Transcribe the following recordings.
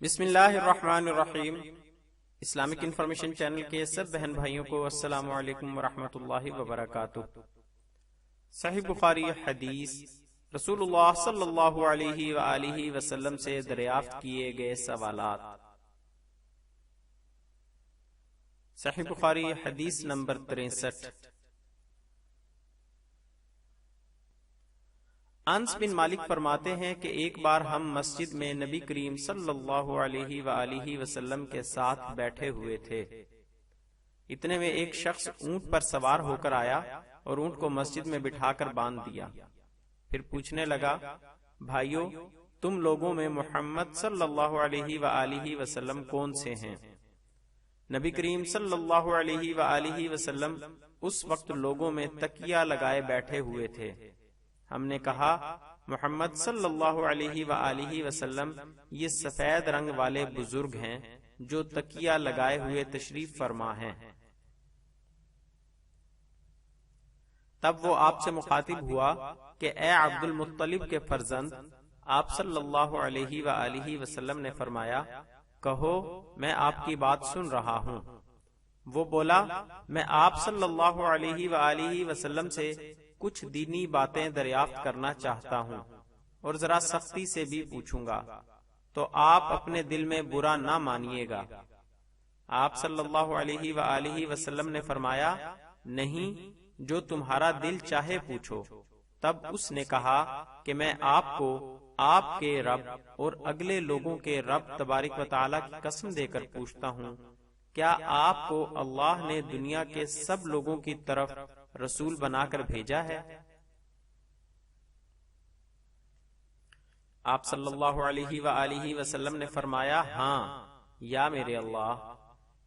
بسم اللہ الرحمن الرحیم۔ اسلامک انفارمیشن چینل کے سب بہن بھائیوں کو السلام علیکم ورحمۃ اللہ وبرکاتہ۔ صحیح بخاری حدیث، رسول اللہ صلی اللہ علیہ وآلہ وسلم سے دریافت کیے گئے سوالات۔ صحیح بخاری حدیث نمبر 63۔ انس بن مالک فرماتے ہیں کہ ایک بار ہم مسجد میں نبی کریم صلی اللہ علیہ وآلہ وسلم کے ساتھ بیٹھے ہوئے تھے، اتنے میں ایک شخص اونٹ پر سوار ہو کر آیا اور اونٹ کو مسجد میں بٹھا کر باندھ دیا۔ پھر پوچھنے لگا، بھائیو تم لوگوں میں محمد صلی اللہ علیہ وآلہ وسلم کون سے ہیں؟ نبی کریم صلی اللہ علیہ وآلہ وسلم اس وقت لوگوں میں تکیہ لگائے بیٹھے ہوئے تھے۔ ہم نے کہا، محمد صلی اللہ علیہ وآلہ وسلم یہ سفید رنگ والے بزرگ ہیں جو تکیہ لگائے ہوئے تشریف فرما ہیں۔ تب وہ آپ سے مخاطب ہوا کہ اے عبد المطلب کے فرزند، آپ صلی اللہ علیہ وآلہ وسلم نے فرمایا، کہو میں آپ کی بات سن رہا ہوں۔ وہ بولا، میں آپ صلی اللہ علیہ وآلہ وسلم سے کچھ دینی باتیں دریافت کرنا چاہتا ہوں اور ذرا سختی سے بھی پوچھوں گا، تو آپ اپنے دل میں برا نہ مانیے گا۔ آپ صلی اللہ علیہ وآلہ وسلم نے فرمایا، نہیں، جو تمہارا دل چاہے پوچھو۔ تب اس نے کہا کہ میں آپ کو آپ کے رب اور اگلے لوگوں کے رب تبارک و تعالیٰ کی قسم دے کر پوچھتا ہوں، کیا آپ کو اللہ نے دنیا کے سب لوگوں کی طرف رسول بنا کر بھیجا ہے؟ آپ صلی اللہ علیہ وآلہ وسلم نے فرمایا، ہاں یا میرے اللہ۔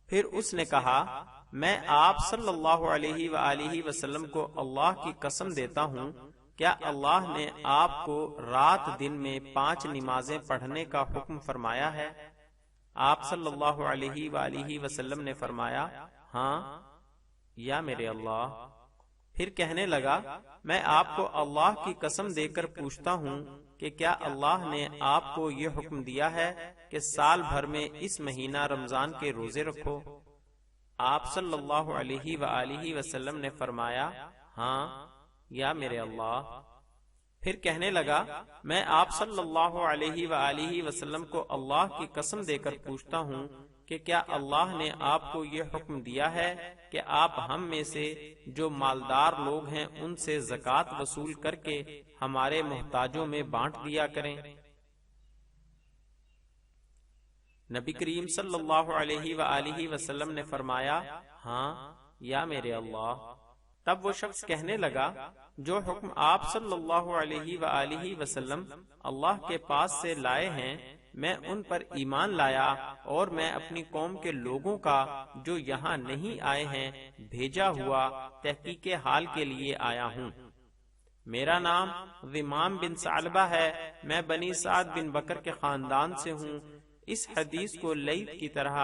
پھر اس نے کہا، میں آپ صلی اللہ علیہ وآلہ وسلم کو اللہ کی قسم دیتا ہوں، کیا اللہ نے آپ کو رات دن میں 5 نمازیں پڑھنے کا حکم فرمایا ہے؟ آپ صلی اللہ علیہ وآلہ وسلم نے فرمایا، ہاں یا میرے اللہ۔ پھر کہنے لگا، میں آپ کو اللہ کی قسم دے کر پوچھتا ہوں کہ کیا اللہ نے آپ کو یہ حکم دیا ہے کہ سال بھر میں اس مہینہ رمضان کے روزے رکھو؟ آپ صلی اللہ علیہ وآلہ وسلم نے فرمایا، ہاں یا میرے اللہ۔ پھر کہنے لگا، میں آپ صلی اللہ علیہ وآلہ وسلم کو اللہ کی قسم دے کر پوچھتا ہوں کہ کیا اللہ نے آپ کو یہ حکم دیا ہے کہ آپ ہم میں سے جو مالدار لوگ ہیں ان سے زکوٰۃ وصول کر کے ہمارے محتاجوں میں بانٹ دیا کریں؟ نبی کریم صلی اللہ علیہ وآلہ وسلم نے فرمایا، ہاں یا میرے اللہ۔ تب وہ شخص کہنے لگا، جو حکم آپ صلی اللہ علیہ وآلہ وسلم اللہ کے پاس سے لائے ہیں، میں ان پر ایمان لایا اور میں اپنی قوم کے لوگوں کا جو یہاں نہیں آئے ہیں بھیجا ہوا تحقیق حال کے لیے آیا ہوں۔ میرا نام ضمام بن ثعلبہ ہے، میں بنی سعد بن بکر کے خاندان سے ہوں۔ اس حدیث کو لیث کی طرح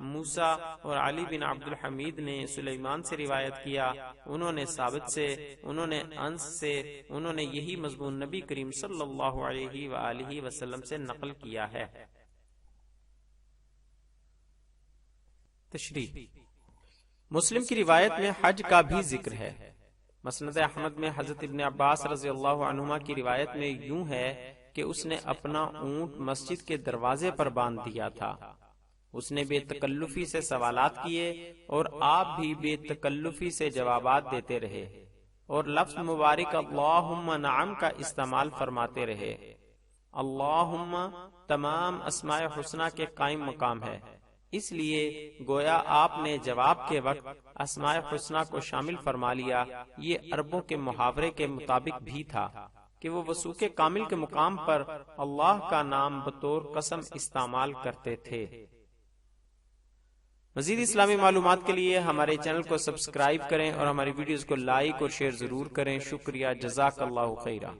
موسیٰ اور علی بن عبد الحمید نے سلیمان سے روایت کیا، انہوں نے ثابت سے، انہوں نے انس سے، انہوں نے یہی مضمون نبی کریم صلی اللہ علیہ وآلہ وسلم سے نقل کیا ہے۔ تشریح۔ مسلم کی روایت میں حج کا بھی ذکر ہے۔ مسند احمد میں حضرت ابن عباس رضی اللہ عنہما کی روایت میں یوں ہے کہ اس نے اپنا اونٹ مسجد کے دروازے پر باندھ دیا تھا۔ اس نے بے تکلفی سے سوالات کیے اور آپ بھی بے تکلفی سے جوابات دیتے رہے اور لفظ مبارک اللہم نعم کا استعمال فرماتے رہے۔ اللہم تمام اسماء حسنہ کے قائم مقام ہے، اس لیے گویا آپ نے جواب کے وقت اسماء حسنہ کو شامل فرما لیا۔ یہ عربوں کے محاورے کے مطابق بھی تھا کہ وہ وثوق کامل کے مقام پر اللہ کا نام بطور قسم استعمال کرتے تھے۔ مزید اسلامی معلومات کے لیے ہمارے چینل کو سبسکرائب کریں اور ہماری ویڈیوز کو لائک اور شیئر ضرور کریں۔ شکریہ، جزاک اللہ خیرہ۔